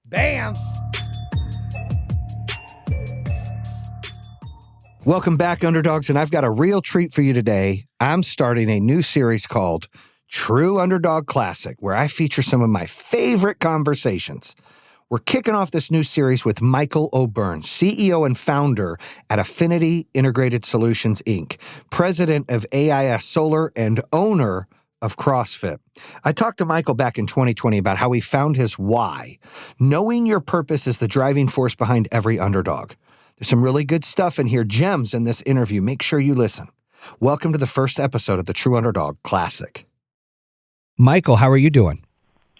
Bam! Welcome back, Underdogs, and I've got a real treat for you today. I'm starting a new series called True Underdog Classic, where I feature some of my favorite conversations. We're kicking off this new series with Michael O'Byrne, CEO and founder at Affinity Integrated Solutions, Inc., president of AIS Solar and owner of CrossFit. I talked to Michael back in 2020 about how he found his why. Knowing your purpose is the driving force behind every underdog. There's some really good stuff in here, gems in this interview. Make sure you listen. Welcome to the first episode of the True Underdog Classic. Michael, how are you doing?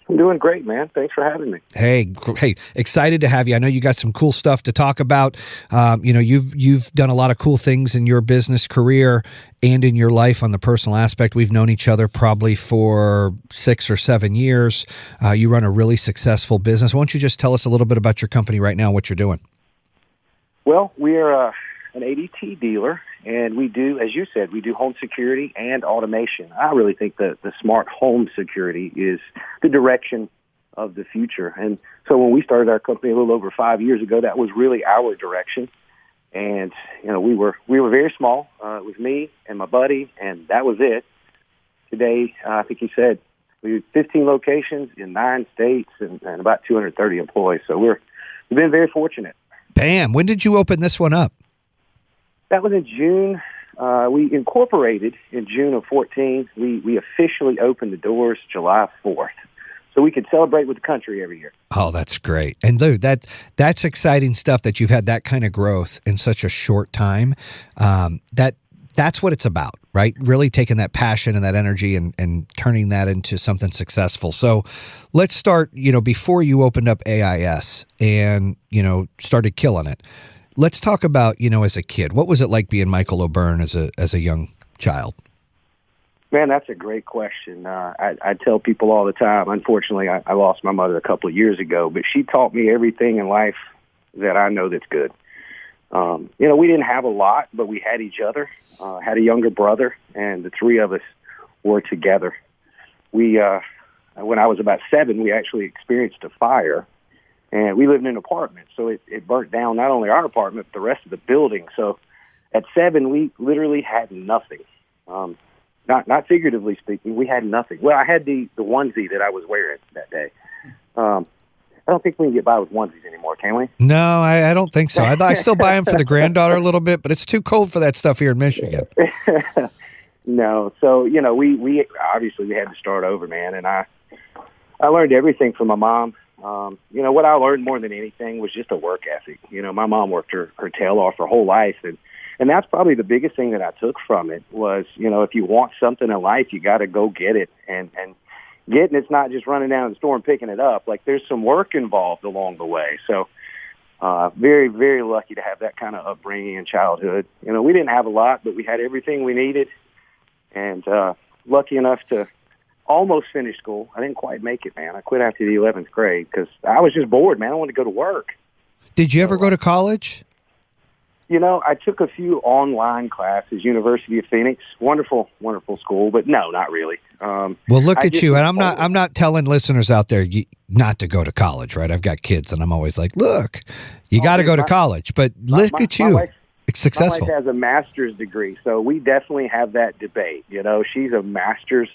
I'm doing great, man. Thanks for having me. Hey, excited to have you. I know you got some cool stuff to talk about. You've done a lot of cool things in your business career and in your life on the personal aspect. We've known each other probably for 6 or 7 years. You run a really successful business. Why don't you just tell us a little bit about your company right now, what you're doing? Well, we are an ADT dealer, and we do, as you said, we do home security and automation. I really think that the smart home security is the direction of the future. And so when we started our company a little over 5 years ago, that was really our direction. And, we were very small. It was me and my buddy, and that was it. Today, I think you said, we have 15 locations in 9 states and about 230 employees. So we've been very fortunate. Bam. When did you open this one up? That was in June. We incorporated in June of 14. We officially opened the doors July 4th. So we could celebrate with the country every year. Oh, that's great. And dude, that's exciting stuff that you've had that kind of growth in such a short time. That's what it's about, right? Really taking that passion and that energy and turning that into something successful. So let's start, before you opened up AIS and, started killing it. Let's talk about, as a kid, what was it like being Michael O'Byrne as a young child? Man, that's a great question. I tell people all the time, unfortunately, I lost my mother a couple of years ago, but she taught me everything in life that I know that's good. We didn't have a lot, but we had each other, had a younger brother, and the three of us were together. When I was about 7, we actually experienced a fire, and we lived in an apartment, so it burnt down not only our apartment, but the rest of the building. So at 7, we literally had nothing. Not figuratively speaking, we had nothing. Well, I had the onesie that I was wearing that day. I don't think we can get by with onesies anymore, can we? No, I don't think so. I still buy them for the granddaughter a little bit, but it's too cold for that stuff here in Michigan. No. So, we obviously we had to start over, man. And I learned everything from my mom. What I learned more than anything was just a work ethic. My mom worked her tail off her whole life. And that's probably the biggest thing that I took from it was, if you want something in life, you got to go get it. And getting it's not just running down to the store and picking it up. Like there's some work involved along the way. So very, very lucky to have that kind of upbringing in childhood. We didn't have a lot, but we had everything we needed. And lucky enough to almost finish school. I didn't quite make it, man. I quit after the 11th grade because I was just bored, man. I wanted to go to work. Did you ever go to college? I took a few online classes, University of Phoenix, wonderful, wonderful school, but no, not really. Well, look at you, and I'm not telling listeners out there not to go to college, right? I've got kids, and I'm always like, look, you got to go to college, but look at you, successful. My wife has a master's degree, so we definitely have that debate. She's a master's,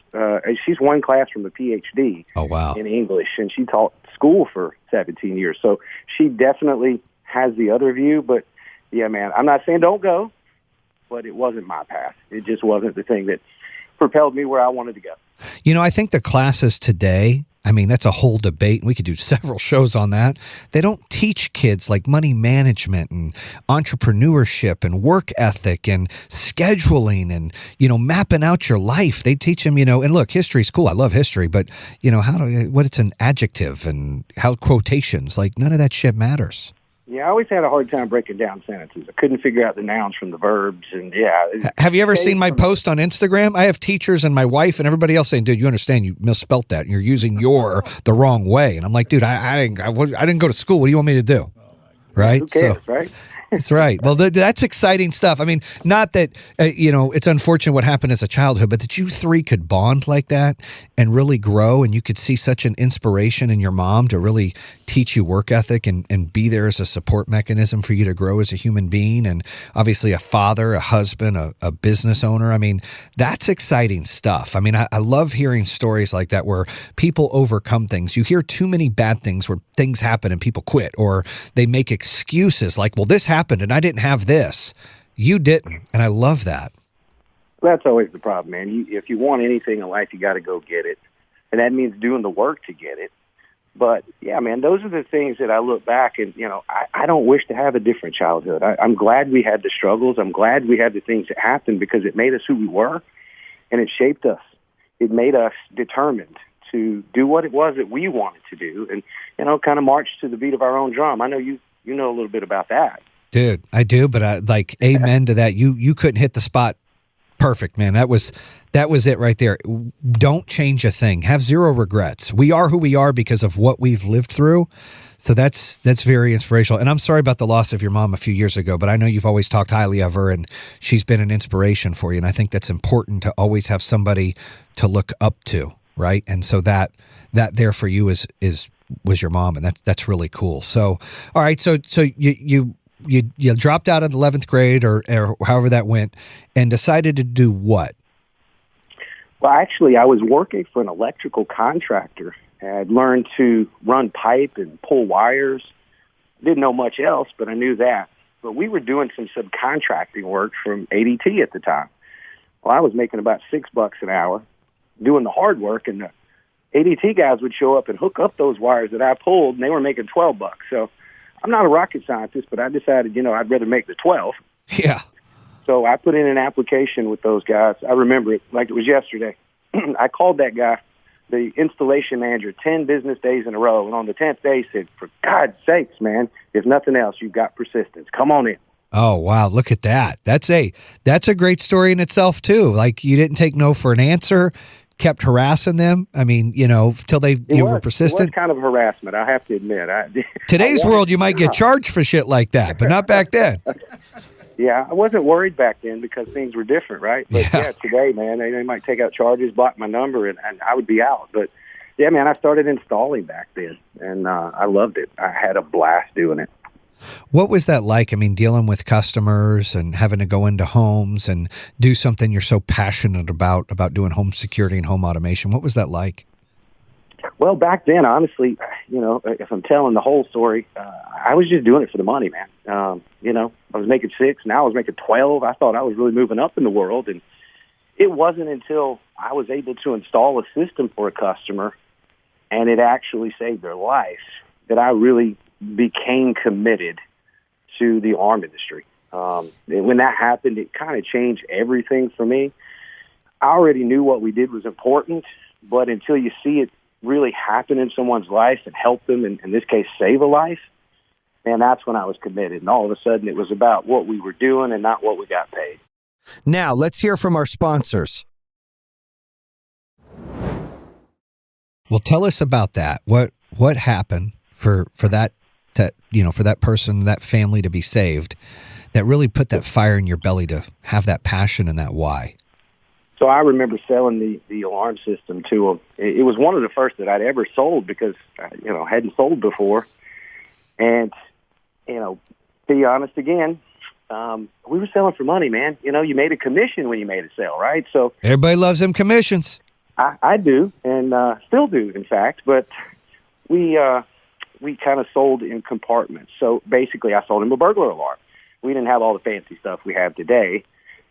she's one class from a PhD. Oh, wow. In English, and she taught school for 17 years, so she definitely has the other view, but yeah, man, I'm not saying don't go, but it wasn't my path. It just wasn't the thing that propelled me where I wanted to go. I think the classes today, that's a whole debate, and we could do several shows on that. They don't teach kids like money management and entrepreneurship and work ethic and scheduling and, mapping out your life. They teach them, and look, history's cool. I love history, but, what it's an adjective and how quotations, like none of that shit matters. Yeah, I always had a hard time breaking down sentences. I couldn't figure out the nouns from the verbs, and Have you ever seen my post on Instagram? I have teachers and my wife and everybody else saying, "Dude, you understand you misspelt that. And you're using your the wrong way." And I'm like, "Dude, I didn't go to school. What do you want me to do?" Right? Who cares, right? That's right. Well, that's exciting stuff. I mean, not that, it's unfortunate what happened as a childhood, but that you three could bond like that and really grow, and you could see such an inspiration in your mom to really teach you work ethic and be there as a support mechanism for you to grow as a human being, and obviously a father, a husband, a business owner. I mean, that's exciting stuff. I mean, I love hearing stories like that where people overcome things. You hear too many bad things where things happen and people quit, or they make excuses like, well, this happened and I didn't have this. You didn't. And I love that. That's always the problem, man. If you want anything in life, you got to go get it. And that means doing the work to get it. But, yeah, man, those are the things that I look back and, I don't wish to have a different childhood. I'm glad we had the struggles. I'm glad we had the things that happened because it made us who we were, and it shaped us. It made us determined to do what it was that we wanted to do and, kind of march to the beat of our own drum. I know you know a little bit about that. Dude, I do, but I like amen to that. You couldn't hit the spot perfect, man. That was it right there. Don't change a thing. Have zero regrets. We are who we are because of what we've lived through. So that's very inspirational. And I'm sorry about the loss of your mom a few years ago, but I know you've always talked highly of her and she's been an inspiration for you. And I think that's important to always have somebody to look up to, right? And so that there for you was your mom, and that's really cool. So, all right, so you dropped out of the 11th grade or however that went and decided to do what? Well, actually, I was working for an electrical contractor. I had learned to run pipe and pull wires. Didn't know much else, but I knew that. But we were doing some subcontracting work from ADT at the time. Well, I was making about $6 an hour doing the hard work, and the ADT guys would show up and hook up those wires that I pulled, and they were making $12. So I'm not a rocket scientist, but I decided, I'd rather make the 12. Yeah. So I put in an application with those guys. I remember it like it was yesterday. I called that guy, the installation manager, 10 business days in a row. And on the 10th day, he said, for God's sakes, man, if nothing else, you've got persistence. Come on in. Oh, wow. Look at that. That's a great story in itself, too. Like, you didn't take no for an answer, kept harassing them. I mean, till you were persistent. It was kind of harassment, I have to admit. Today's world, you might get charged for shit like that, but not back then. Yeah, I wasn't worried back then because things were different, right? But yeah today, man, they might take out charges, block my number, and I would be out. But yeah, man, I started installing back then, and I loved it. I had a blast doing it. What was that like? I mean, dealing with customers and having to go into homes and do something you're so passionate about doing home security and home automation. What was that like? Well, back then, honestly, if I'm telling the whole story, I was just doing it for the money, man. I was making 6, now I was making 12. I thought I was really moving up in the world, and it wasn't until I was able to install a system for a customer and it actually saved their life that I really became committed to the arm industry. When that happened, it kind of changed everything for me. I already knew what we did was important, but until you see it really happen in someone's life and help them, in this case, save a life, and that's when I was committed. And all of a sudden, it was about what we were doing and not what we got paid. Now, let's hear from our sponsors. Well, tell us about that. What happened for that for that person, that family to be saved, that really put that fire in your belly to have that passion and that why? So I remember selling the alarm system to them. It was one of the first that I'd ever sold because, hadn't sold before. And, be honest again, we were selling for money, man. You made a commission when you made a sale, right? So everybody loves them commissions. I do, and still do, in fact. But we kind of sold in compartments. So basically, I sold him a burglar alarm. We didn't have all the fancy stuff we have today.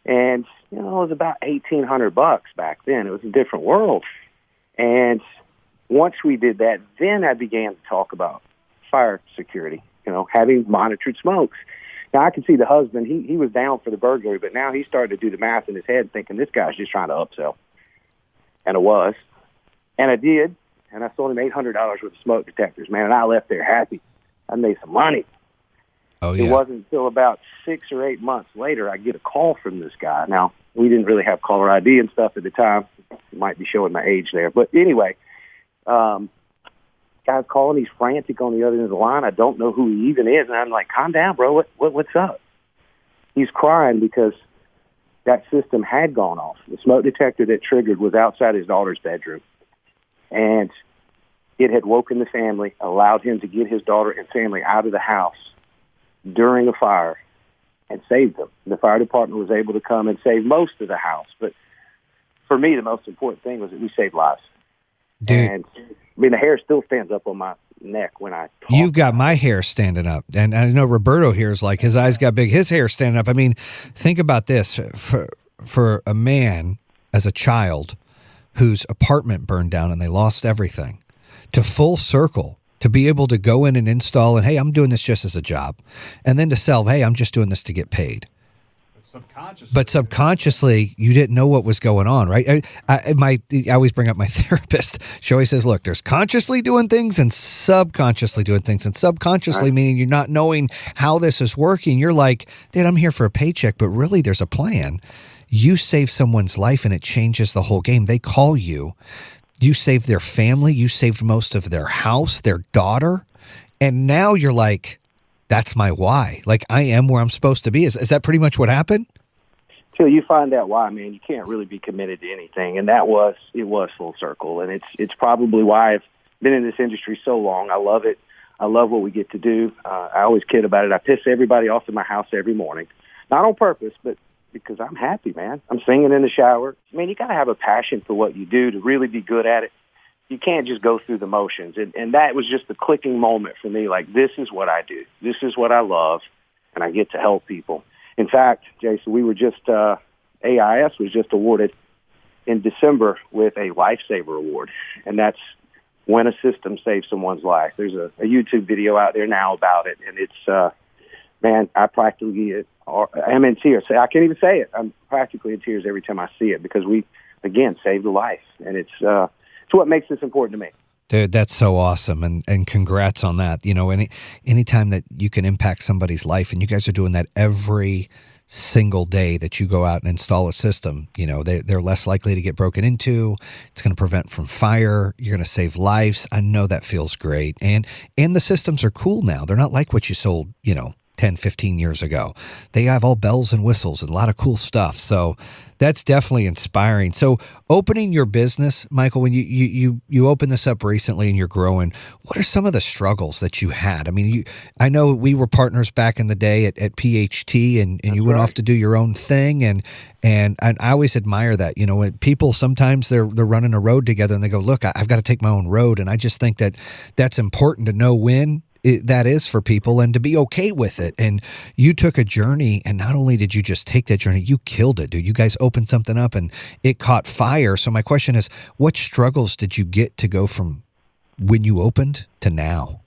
And, it was about $1,800 back then. It was a different world. And once we did that, then I began to talk about fire security, having monitored smokes. Now, I can see the husband, he was down for the burglary, but now he started to do the math in his head thinking this guy's just trying to upsell. And it was. And I did. And I sold him $800 worth of smoke detectors, man. And I left there happy. I made some money. Oh, yeah. It wasn't until about 6 or 8 months later I get a call from this guy. Now, we didn't really have caller ID and stuff at the time. It might be showing my age there. But anyway, guy's calling. He's frantic on the other end of the line. I don't know who he even is. And I'm like, calm down, bro. What's up? He's crying because that system had gone off. The smoke detector that triggered was outside his daughter's bedroom. And it had woken the family, allowed him to get his daughter and family out of the house during a fire and saved them. The fire department was able to come and save most of the house. But for me, the most important thing was that we saved lives. Dude. And I mean, the hair still stands up on my neck when I talk. You've got my hair standing up. And I know Roberto here is like, his eyes got big, his hair standing up. I mean, think about this. For a man as a child whose apartment burned down and they lost everything, to full circle, to be able to go in and install and, hey, I'm doing this just as a job. And then to sell, hey, I'm just doing this to get paid. But subconsciously, you didn't know what was going on, right? I always bring up my therapist. She always says, look, there's consciously doing things and subconsciously doing things. And subconsciously meaning you're not knowing how this is working. You're like, dude, I'm here for a paycheck, but really there's a plan. You save someone's life and it changes the whole game. They call you. You saved their family. You saved most of their house, their daughter. And now you're like, that's my why. Like, I am where I'm supposed to be. Is that pretty much what happened? Till you find out why, man, you can't really be committed to anything. And it was full circle. And it's probably why I've been in this industry so long. I love it. I love what we get to do. I always kid about it. I piss everybody off in my house every morning. Not on purpose, but because I'm happy, man. I'm singing in the shower. Man, you got to have a passion for what you do to really be good at it. You can't just go through the motions. And that was just the clicking moment for me. Like, this is what I do. This is what I love, and I get to help people. In fact, Jason, we were just, AIS was just awarded in December with a Lifesaver Award, and that's when a system saves someone's life. There's a YouTube video out there now about it, and it's, man, I practically am in tears. I can't even say it. I'm practically in tears every time I see it because we, again, saved a life, and it's what makes this important to me. Dude, that's so awesome, and congrats on that. You know, anytime that you can impact somebody's life, and you guys are doing that every single day that you go out and install a system, you know, they're less likely to get broken into. It's going to prevent from fire. You're going to save lives. I know that feels great. And the systems are cool now. They're not like what you sold, 10, 15 years ago. They have all bells and whistles and a lot of cool stuff. So that's definitely inspiring. So opening your business, Michael, when you opened this up recently and you're growing, what are some of the struggles that you had? I mean, I know we were partners back in the day at PHT and you went off to do your own thing. And I always admire that, when people, sometimes they're running a road together and they go, look, I've got to take my own road. And I just think that that's important to know when that is for people and to be okay with it. And you took a journey, and not only did you just take that journey, you killed it, dude. You guys opened something up and it caught fire. So my question is, what struggles did you get to go from when you opened to now?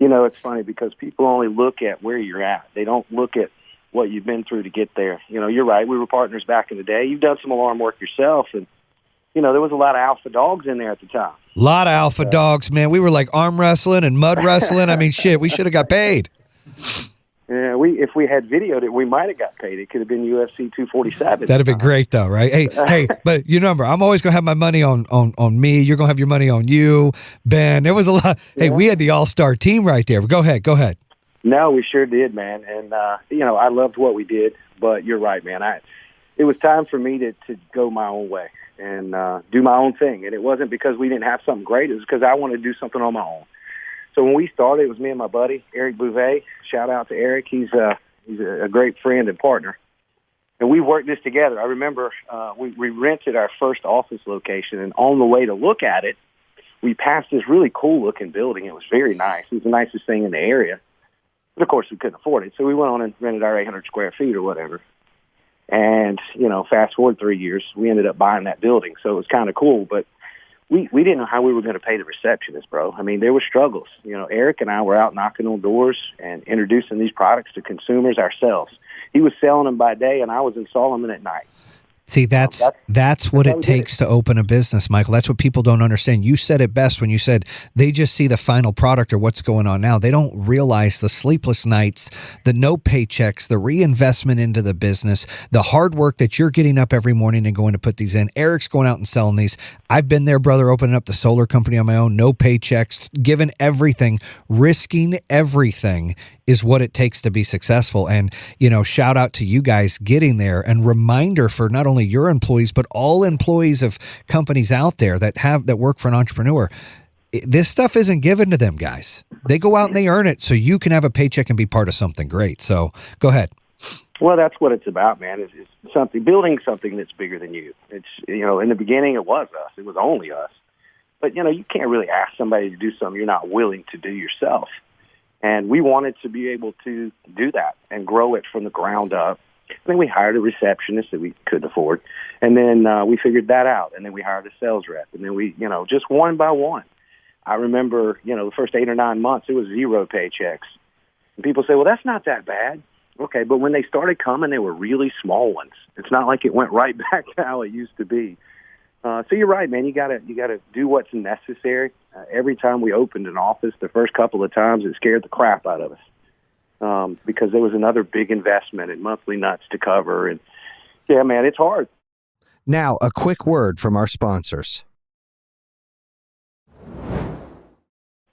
It's funny because people only look at where you're at. They don't look at what you've been through to get there. You're right. We were partners back in the day. You've done some alarm work yourself, and there was a lot of alpha dogs in there at the time. A lot of alpha dogs, man. We were like arm wrestling and mud wrestling. I mean, shit, we should have got paid. Yeah, if we had videoed it, we might have got paid. It could have been UFC 247. That'd be great, though, right? Hey, but you remember, I'm always going to have my money on me. You're going to have your money on you, Ben. There was a lot. Hey, we had the all-star team right there. Go ahead. No, we sure did, man. And, I loved what we did. But you're right, man. It was time for me to go my own way and do my own thing. And it wasn't because we didn't have something great. It was because I wanted to do something on my own. So when we started, it was me and my buddy, Eric Bouvet. Shout out to Eric. He's a great friend and partner. And we worked this together. I remember we rented our first office location, and on the way to look at it, we passed this really cool-looking building. It was very nice. It was the nicest thing in the area. But, of course, we couldn't afford it. So we went on and rented our 800 square feet or whatever. And, fast forward 3 years, we ended up buying that building. So it was kind of cool. But we didn't know how we were going to pay the receptionist, bro. I mean, there were struggles. Eric and I were out knocking on doors and introducing these products to consumers ourselves. He was selling them by day, and I was installing them at night. See, that's what it takes to open a business, Michael. That's what people don't understand. You said it best when you said they just see the final product or what's going on now. They don't realize the sleepless nights, the no paychecks, the reinvestment into the business, the hard work that you're getting up every morning and going to put these in. Eric's going out and selling these. I've been there, brother, opening up the solar company on my own, no paychecks, given everything, risking everything is what it takes to be successful. And, shout out to you guys getting there, and reminder for not only your employees, but all employees of companies out there that work for an entrepreneur. This stuff isn't given to them, guys. They go out and they earn it so you can have a paycheck and be part of something great. So go ahead. Well, that's what it's about, man. It's building something that's bigger than you. It's, in the beginning it was us. It was only us. But, you can't really ask somebody to do something you're not willing to do yourself. And we wanted to be able to do that and grow it from the ground up. Then we hired a receptionist that we couldn't afford. And then we figured that out. And then we hired a sales rep. And then we, just one by one. I remember, the first 8 or 9 months, it was 0 paychecks. And people say, well, that's not that bad. Okay, but when they started coming, they were really small ones. It's not like it went right back to how it used to be. So you're right, man. You gotta do what's necessary. Every time we opened an office, the first couple of times, it scared the crap out of us because there was another big investment and monthly nuts to cover. And yeah, man, it's hard. Now, a quick word from our sponsors.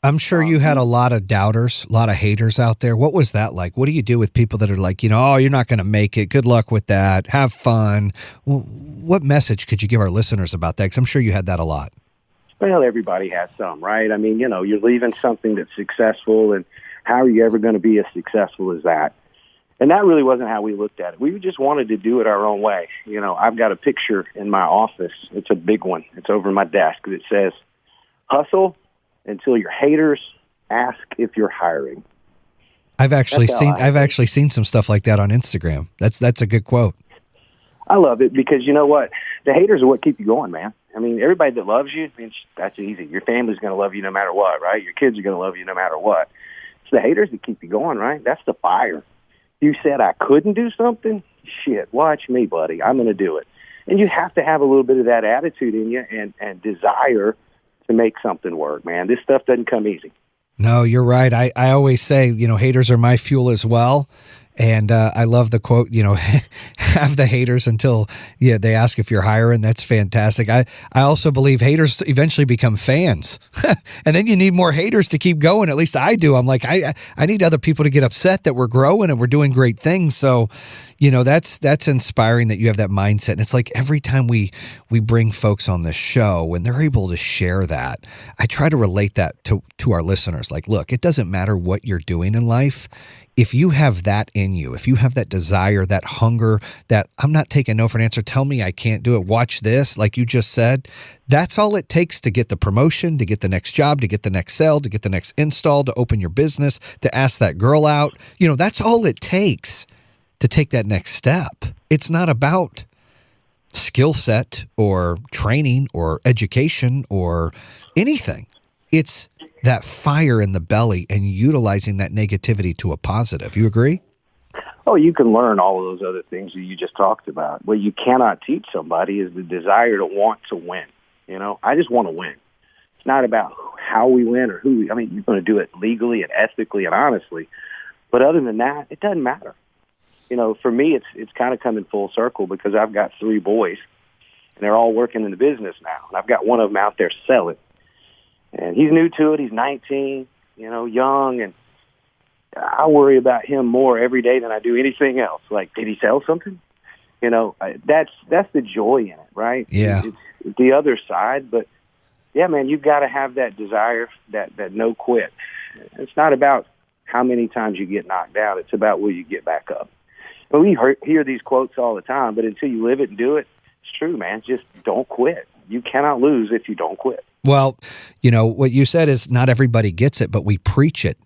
I'm sure you had a lot of doubters, a lot of haters out there. What was that like? What do you do with people that are like, oh, you're not going to make it. Good luck with that. Have fun. Well, what message could you give our listeners about that? Because I'm sure you had that a lot. Well, everybody has some, right? I mean, you're leaving something that's successful, and how are you ever going to be as successful as that? And that really wasn't how we looked at it. We just wanted to do it our own way. I've got a picture in my office. It's a big one. It's over my desk that says, hustle until your haters ask if you're hiring. I've actually seen some stuff like that on Instagram. That's a good quote. I love it because you know what? The haters are what keep you going, man. I mean, everybody that loves you, that's easy. Your family's going to love you no matter what, right? Your kids are going to love you no matter what. It's the haters that keep you going, right? That's the fire. You said I couldn't do something? Shit, watch me, buddy. I'm going to do it. And you have to have a little bit of that attitude in you and desire to make something work, man. This stuff doesn't come easy. No, you're right. I always say, haters are my fuel as well. And I love the quote, have the haters until they ask if you're hiring. That's fantastic. I also believe haters eventually become fans. And then you need more haters to keep going. At least I do. I'm like, I need other people to get upset that we're growing and we're doing great things. So, that's inspiring that you have that mindset. And it's like every time we bring folks on this show and they're able to share that, I try to relate that to our listeners. Like, look, it doesn't matter what you're doing in life. If you have that in you, if you have that desire, that hunger, that I'm not taking no for an answer, tell me I can't do it, watch this, like you just said, that's all it takes to get the promotion, to get the next job, to get the next sale, to get the next install, to open your business, to ask that girl out. That's all it takes to take that next step. It's not about skill set or training or education or anything. It's that fire in the belly and utilizing that negativity to a positive. You agree? Oh, you can learn all of those other things that you just talked about. What you cannot teach somebody is the desire to want to win. I just want to win. It's not about how we win or who. You're going to do it legally and ethically and honestly. But other than that, it doesn't matter. For me, it's kind of coming full circle because I've got 3 boys, and they're all working in the business now. And I've got one of them out there selling. And he's new to it. He's 19, young, and I worry about him more every day than I do anything else. Like, did he sell something? That's the joy in it, right? Yeah. It's the other side, but yeah, man, you've got to have that desire, that no quit. It's not about how many times you get knocked out. It's about will you get back up. But we hear these quotes all the time, but until you live it and do it, it's true, man. Just don't quit. You cannot lose if you don't quit. Well, what you said is not everybody gets it, but we preach it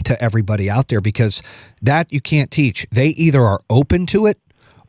to everybody out there because that you can't teach. They either are open to it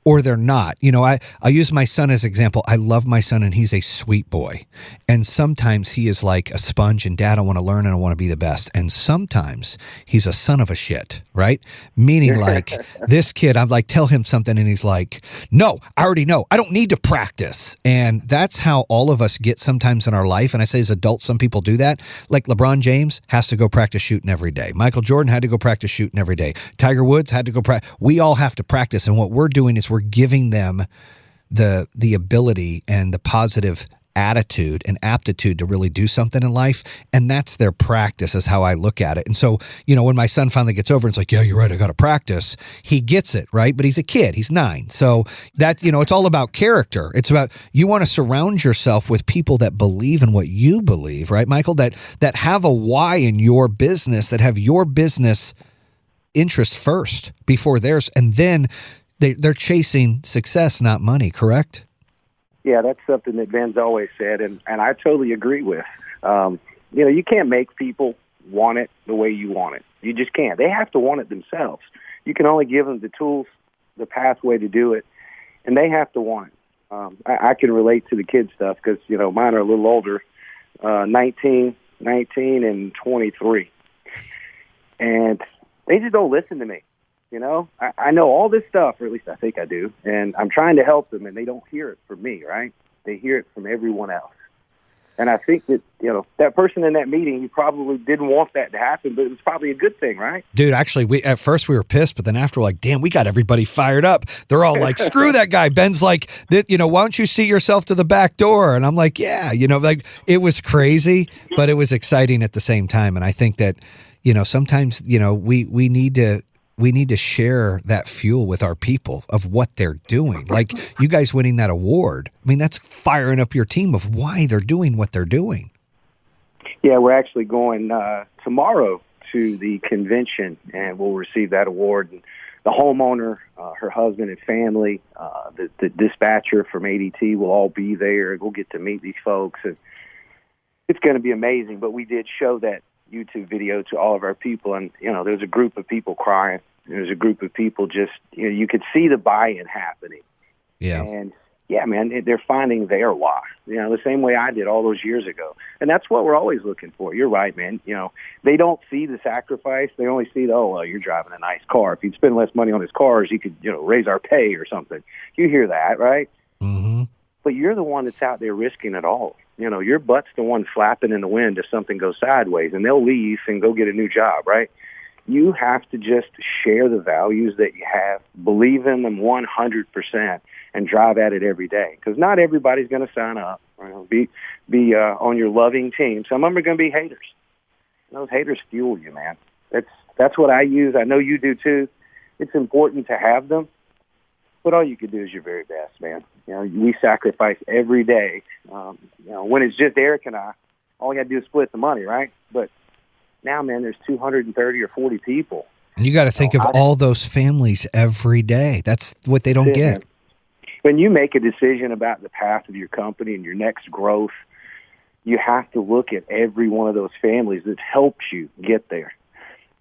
or they're not. You know, I'll use my son as an example. I love my son, and he's a sweet boy. And sometimes he is like a sponge, and Dad, I want to learn and I want to be the best. And sometimes he's a son of a shit, right? Meaning like this kid, I'm like, tell him something, and he's like, no, I already know. I don't need to practice. And that's how all of us get sometimes in our life. And I say as adults, some people do that. Like LeBron James has to go practice shooting every day. Michael Jordan had to go practice shooting every day. Tiger Woods had to go practice. We all have to practice. And what we're doing is we're giving them the ability and the positive attitude and aptitude to really do something in life. And that's their practice, is how I look at it. And so, you know, when my son finally gets over, it's like, yeah, you're right, I got to practice. He gets it, right? But he's a kid. He's 9. So that, you know, it's all about character. It's about, you want to surround yourself with people that believe in what you believe, right, Michael? That have a why in your business, that have your business interest first before theirs. And then they're chasing success, not money, correct? Yeah, that's something that Ben's always said, and I totally agree with. You know, you can't make people want it the way you want it. You just can't. They have to want it themselves. You can only give them the tools, the pathway to do it, and they have to want it. I can relate to the kid stuff because, you know, mine are a little older, 19 and 23. And they just don't listen to me. You know, I know all this stuff, or at least I think I do, and I'm trying to help them, and they don't hear it from me, right? They hear it from everyone else. And I think that, you know, that person in that meeting, you probably didn't want that to happen, but it was probably a good thing, right? Dude, actually, at first we were pissed, but then after, we're like, damn, we got everybody fired up. They're all like, screw that guy. Ben's like, you know, why don't you seat yourself to the back door? And I'm like, yeah, you know, like, it was crazy, but it was exciting at the same time. And I think that, you know, sometimes, you know, we need to share that fuel with our people of what they're doing. Like you guys winning that award. I mean, that's firing up your team of why they're doing what they're doing. Yeah, we're actually going tomorrow to the convention, and we'll receive that award. And the homeowner, her husband and family, the dispatcher from ADT will all be there. We'll get to meet these folks, and it's going to be amazing. But we did show that YouTube video to all of our people, and you know, there's a group of people crying. There's a group of people just, you know, you could see the buy-in happening. Yeah. And yeah, man, they're finding their why. You know, the same way I did all those years ago. And that's what we're always looking for. You're right, man. You know, they don't see the sacrifice. They only see oh, well, you're driving a nice car. If you'd spend less money on his cars, you could, you know, raise our pay or something. You hear that, right? Mm-hmm. But you're the one that's out there risking it all. You know, your butt's the one flapping in the wind if something goes sideways, and they'll leave and go get a new job, right? You have to just share the values that you have, believe in them 100%, and drive at it every day. Because not everybody's going to sign up, you know, be on your loving team. Some of them are going to be haters. And those haters fuel you, man. That's what I use. I know you do too. It's important to have them. But all you can do is your very best, man. You know, we sacrifice every day. You know, when it's just Eric and I, all we got to do is split the money, right? But now, man, there's 230 or 40 people. And you got to think of all those families every day. That's what they don't get. Man. When you make a decision about the path of your company and your next growth, you have to look at every one of those families that helps you get there.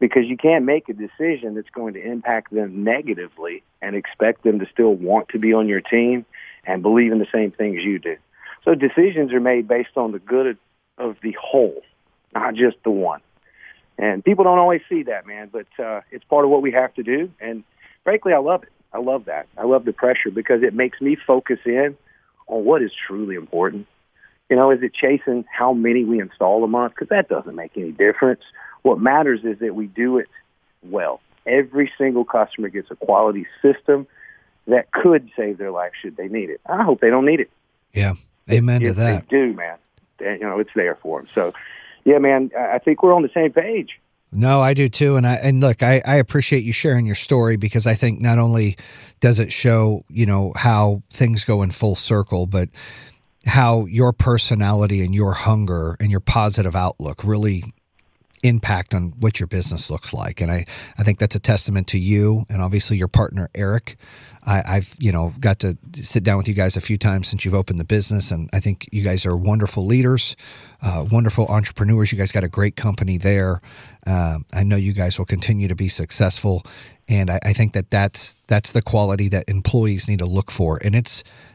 Because you can't make a decision that's going to impact them negatively and expect them to still want to be on your team and believe in the same things you do. So decisions are made based on the good of the whole, not just the one. And people don't always see that, man, but it's part of what we have to do. And frankly, I love it. I love that. I love the pressure because it makes me focus in on what is truly important. You know, is it chasing how many we install a month? Because that doesn't make any difference. What matters is that we do it well. Every single customer gets a quality system that could save their life should they need it. I hope they don't need it. Yeah, amen to that. If they do, man, you know, it's there for them. So, yeah, man, I think we're on the same page. No, I do too. And look, I appreciate you sharing your story because I think not only does it show, you know, how things go in full circle, but how your personality and your hunger and your positive outlook really impact on what your business looks like. And I think that's a testament to you and obviously your partner, Eric. I've, you know, got to sit down with you guys a few times since you've opened the business. And I think you guys are wonderful leaders. wonderful entrepreneurs. You guys got a great company there. I know you guys will continue to be successful, and I think that's the quality that employees need to look for. And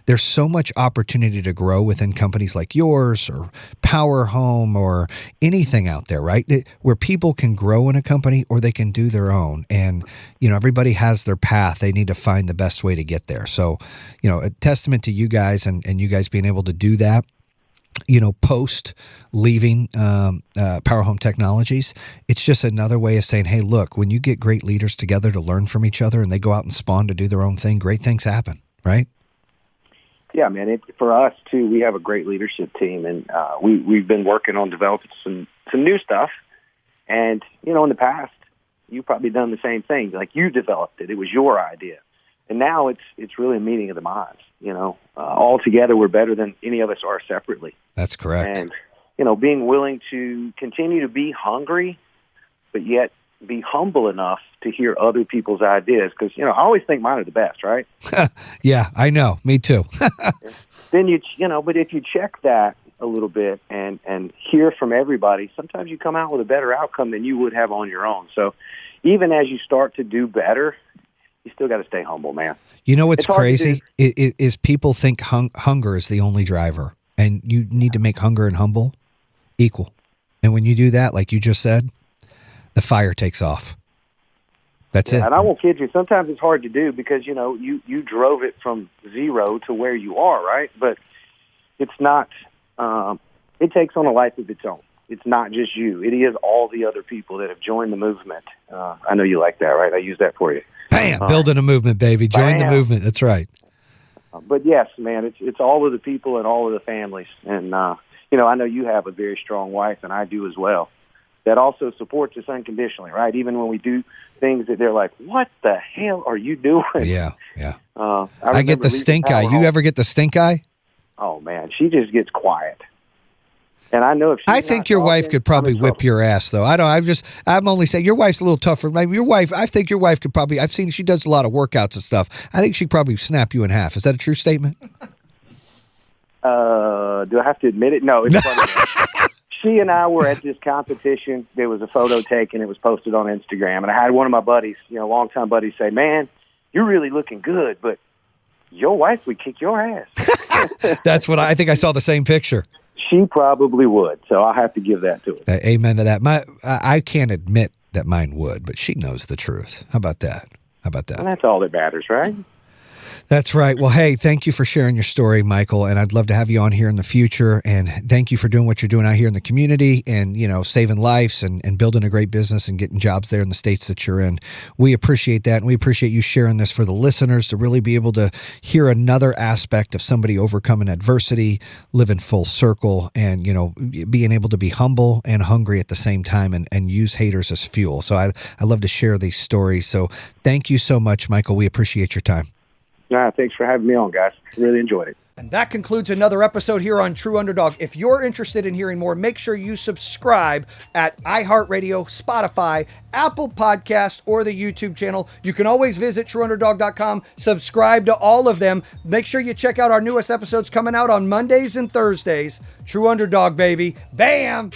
there's so much opportunity to grow within companies like yours or Power Home or anything out there, right? Where people can grow in a company or they can do their own. And, everybody has their path. They need to find the best way to get there. So, a testament to you guys and you guys being able to do that. Post leaving Power Home Technologies, it's just another way of saying, hey, look, when you get great leaders together to learn from each other and they go out and spawn to do their own thing, great things happen, right? Yeah, man. For us too, we have a great leadership team, and we've been working on developing some new stuff. And in the past, you've probably done the same thing. Like, you developed it; it was your idea, and now it's really a meeting of the minds. All together, we're better than any of us are separately. That's correct. And being willing to continue to be hungry, but yet be humble enough to hear other people's ideas, because I always think mine are the best, right? Yeah, I know. Me too. Then but if you check that a little bit and hear from everybody, sometimes you come out with a better outcome than you would have on your own. So even as you start to do better, you still got to stay humble, man. You know what's crazy is people think hunger is the only driver, and you need to make hunger and humble equal. And when you do that, like you just said, the fire takes off. That's it. And I won't kid you. Sometimes it's hard to do because, you drove it from zero to where you are, right? But it's not, it takes on a life of its own. It's not just you. It is all the other people that have joined the movement. I know you like that, right? I use that for you. Bam! Building a movement, baby. Join the movement. That's right. But yes, man, it's all of the people and all of the families. And, I know you have a very strong wife, and I do as well, that also supports us unconditionally, right? Even when we do things that they're like, what the hell are you doing? Yeah. I get the stink eye. You ever get the stink eye? Oh, man, she just gets quiet. And I know if I think your wife could probably whip your ass, though. I'm only saying your wife's a little tougher. Maybe your wife, I think your wife could probably, I've seen she does a lot of workouts and stuff. I think she'd probably snap you in half. Is that a true statement? Do I have to admit it? No, it's funny. She and I were at this competition. There was a photo taken. It was posted on Instagram. And I had one of my buddies, longtime buddies, say, man, you're really looking good, but your wife would kick your ass. That's what I think. I saw the same picture. She probably would, so I'll have to give that to her. Amen to that. I can't admit that mine would, but she knows the truth. How about that? And that's all that matters, right? That's right. Well, hey, thank you for sharing your story, Michael, and I'd love to have you on here in the future. And thank you for doing what you're doing out here in the community and, saving lives and building a great business and getting jobs there in the states that you're in. We appreciate that, and we appreciate you sharing this for the listeners to really be able to hear another aspect of somebody overcoming adversity, living full circle, and, being able to be humble and hungry at the same time and use haters as fuel. So I love to share these stories. So thank you so much, Michael. We appreciate your time. Thanks for having me on, guys. Really enjoyed it. And that concludes another episode here on True Underdog. If you're interested in hearing more, make sure you subscribe at iHeartRadio, Spotify, Apple Podcasts, or the YouTube channel. You can always visit TrueUnderdog.com, subscribe to all of them. Make sure you check out our newest episodes coming out on Mondays and Thursdays. True Underdog, baby. Bam!